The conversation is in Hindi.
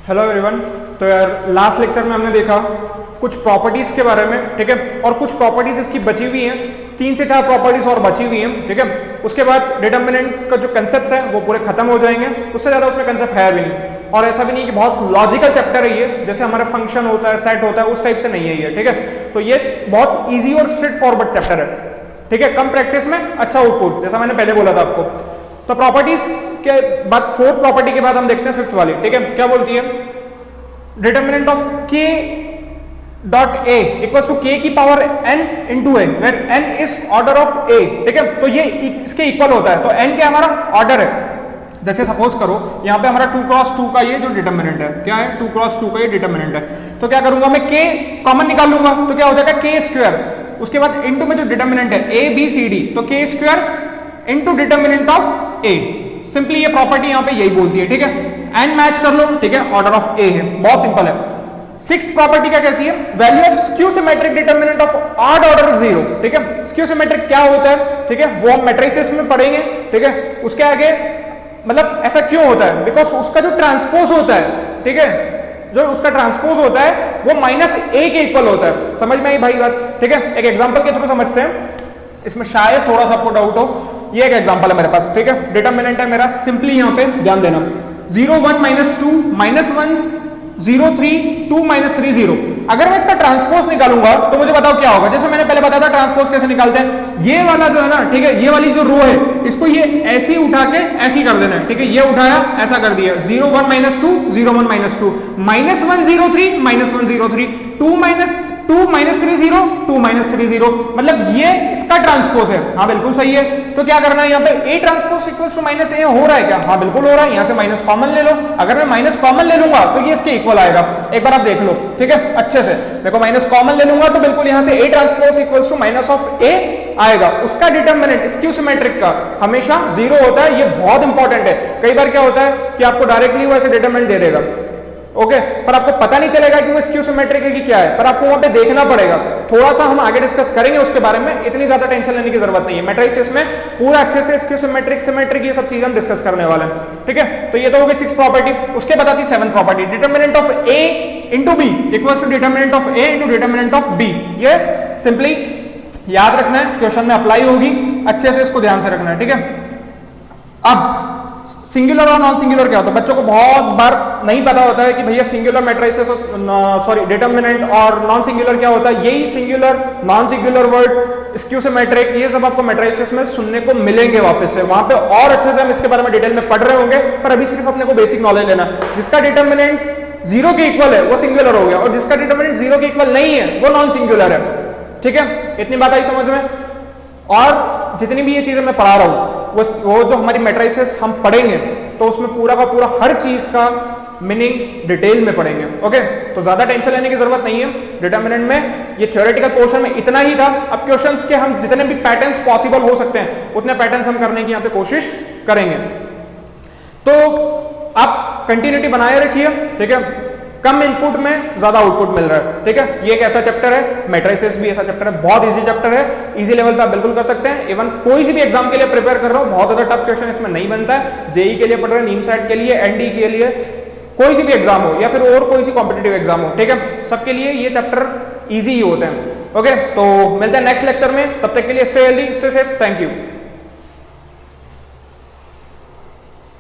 Hello everyone. तो यार लास्ट लेक्चर में हमने देखा कुछ प्रॉपर्टीज के बारे में, ठीक है, और कुछ प्रॉपर्टीज इसकी बची हुई हैं, 3 से 4 प्रॉपर्टीज और बची हुई हैं, ठीक है। उसके बाद डिटर्मिनेंट का जो कंसेप्ट है वो पूरे खत्म हो जाएंगे, उससे ज़्यादा उसमें कंसेप्ट है भी नहीं, और ऐसा भी नहीं कि बहुत लॉजिकल चैप्टर है ये, जैसे हमारा फंक्शन होता है, सेट होता है, उस टाइप से नहीं है ये, ठीक है। तो ये बहुत ईजी और स्ट्रेट फॉरवर्ड चैप्टर है, ठीक है। कम प्रैक्टिस में अच्छा आउटपुट, जैसा मैंने पहले बोला था आपको। तो प्रॉपर्टीज के बाद 4th प्रॉपर्टी के बाद हम देखते हैं 5th वाली, ठीक है। क्या बोलती है? Determinant of k dot a equals to k की power n into a, where n is order of a, ठीक है। तो ये इसके इक्वल होता है, तो n क्या हमारा ऑर्डर है। जैसे सपोज करो यहाँ पे हमारा 2 क्रॉस 2 का ये जो डिटर्मिनेंट है, क्या है? 2 क्रॉस 2 का ये डिटर्मिनेंट है। तो क्या करूंगा मैं, k कॉमन निकाल लूंगा, तो क्या हो जाएगा k स्क्वायर, उसके बाद इंटू में जो डिटर्मिनेंट है a b c d, तो k square into determinant of a। Simply ये प्रॉपर्टी यहाँ पे यही बोलती है, ठीक है। n मैच कर लो, ठीक है, ऑर्डर ऑफ a है, बहुत सिंपल है। 6th प्रॉपर्टी क्या कहती है? Value of skew symmetric determinant of odd order 0, ठीक है। स्क्यू सिमेट्रिक क्या होता है, ठीक है, वो हम मैट्रिसेस में पढ़ेंगे, ठीक है। उसके आगे मतलब ऐसा क्यों होता है, बिकॉज उसका जो ट्रांसपोज होता है, ठीक है, जो उसका ट्रांसपोज होता है वो -a के इक्वल होता है। समझ में आई भाई बात, ठीक है। एक एग्जांपल के थ्रू समझते हैं, इसमें शायद थोड़ा सा आपको डाउट हो। ये एक एग्जांपल है मेरे पास, ठीक है। डिटर्मिनेंट है मेरा, सिंपली यहाँ पे ध्यान देना, 0 1 -2 -1 0 3 2 -3 0। अगर मैं इसका ट्रांसपोज निकालूंगा तो मुझे बताओ क्या होगा। जैसे मैंने पहले बताया था ट्रांसपोज कैसे निकालते हैं, ये वाला जो है ना, ठीक है, ये वाली जो रो है इसको ये ऐसी उठा के ऐसी कर देना है, ठीक है। ये उठाया ऐसा कर दिया, 0 1 -2 0 1 -2 -1 0 3 -1 0 3 2 -3 0 2 -3 0, मतलब ये इसका ट्रांसपोज है। हाँ बिल्कुल सही है। तो क्या करना है यहाँ पे, a transpose equals to -a हो रहा है क्या? हाँ बिल्कुल हो रहा है। यहाँ से माइनस कॉमन ले लो, अगर मैं माइनस कॉमन ले लूंगा तो ये इसके इक्वल आएगा। एक बार आप देख लो, ठीक है, अच्छे से। देखो माइनस कॉमन ले लूंगा तो बिल्कुल यहाँ से a transpose equals to minus of a आएगा। उसका डिटर्मिनेंट स्क्यू सिमेट्रिक का हमेशा 0 होता है, ये बहुत इंपॉर्टेंट है। कई बार क्या होता है कि आपको डायरेक्टली वो ऐसे डिटर्मिनेंट दे देगा, ओके, पर आपको पता नहीं चलेगा कि वो स्क्यू सिमेट्रिक है कि क्या है, पर आपको वहां पे देखना पड़ेगा। थोड़ा सा हम आगे डिस्कस करेंगे उसके बारे में, इतनी ज्यादा टेंशन लेने की जरूरत नहीं है। मैट्रिसेस में पूरा अच्छे से स्क्यू सिमेट्रिक ये सब चीजें हम डिस्कस करने वाले हैं, ठीक है। तो ये तो हो गई 6th प्रॉपर्टी। उसके बाद आती 7th property, determinant of a into b equals to determinant of a into determinant of b। ये सिंपली याद रखना है, क्वेश्चन में अप्लाई होगी, अच्छे से इसको ध्यान से रखना है, ठीक है। अब सिंगुलर और नॉन सिंगुलर क्या होता है, बच्चों को बहुत बार नहीं पता होता है कि भैया सिंगुलर मैट्रिसेस सॉरी डिटर्मिनेंट और नॉन सिंगुलर क्या होता है। यही singular non singular word skew symmetric ये सब आपको मैट्रिसेस में सुनने को मिलेंगे वापस से, वहां पे और अच्छे से हम इसके बारे में डिटेल में पढ़ रहे होंगे, पर अभी सिर्फ अपने को बेसिक नॉलेज लेना। जिसका डिटर्मिनेंट 0 के इक्वल है वो सिंगुलर हो गया, और जिसका डिटर्मिनेंट 0 के इक्वल नहीं है वो नॉन सिंगुलर है, ठीक है। इतनी बात आई समझ में। और जितनी भी ये चीजें मैं पढ़ा रहा हूं वो जो हमारी मैट्रिसेस हम पढ़ेंगे तो उसमें पूरा का पूरा हर चीज का मीनिंग डिटेल में पढ़ेंगे, ओके। तो ज्यादा टेंशन लेने की जरूरत नहीं है डिटर्मिनेंट में। ये थ्योरेटिकल पोर्शन में इतना ही था। अब क्वेश्चंस के हम जितने भी पैटर्न्स पॉसिबल हो सकते हैं उतने पैटर्न्स हम करने की यहाँ पे कोशिश करेंगे। तो आप कंटिन्यूटी बनाए रखिए, ठीक है। कम इनपुट में ज्यादा आउटपुट मिल रहा है, ठीक है। ये एक ऐसा चैप्टर है, मैट्रिसेस भी ऐसा चैप्टर है, बहुत इजी चैप्टर है, इजी लेवल पे आप बिल्कुल कर सकते हैं। इवन कोई सी भी एग्जाम के लिए प्रिपेयर कर रहा हूं, बहुत ज्यादा टफ क्वेश्चन इसमें नहीं बनता है। जेई के लिए पढ़ रहे हैं, नीम सेट के लिए, एनडी के लिए, कोई सी भी एग्जाम हो या फिर और कोई सी कॉम्पिटेटिव एग्जाम हो, ठीक है, सबके लिए ये चैप्टर ईजी ही होते हैं, ओके। तो मिलते हैं नेक्स्ट लेक्चर में, तब तक के लिए stay healthy, stay safe, thank you.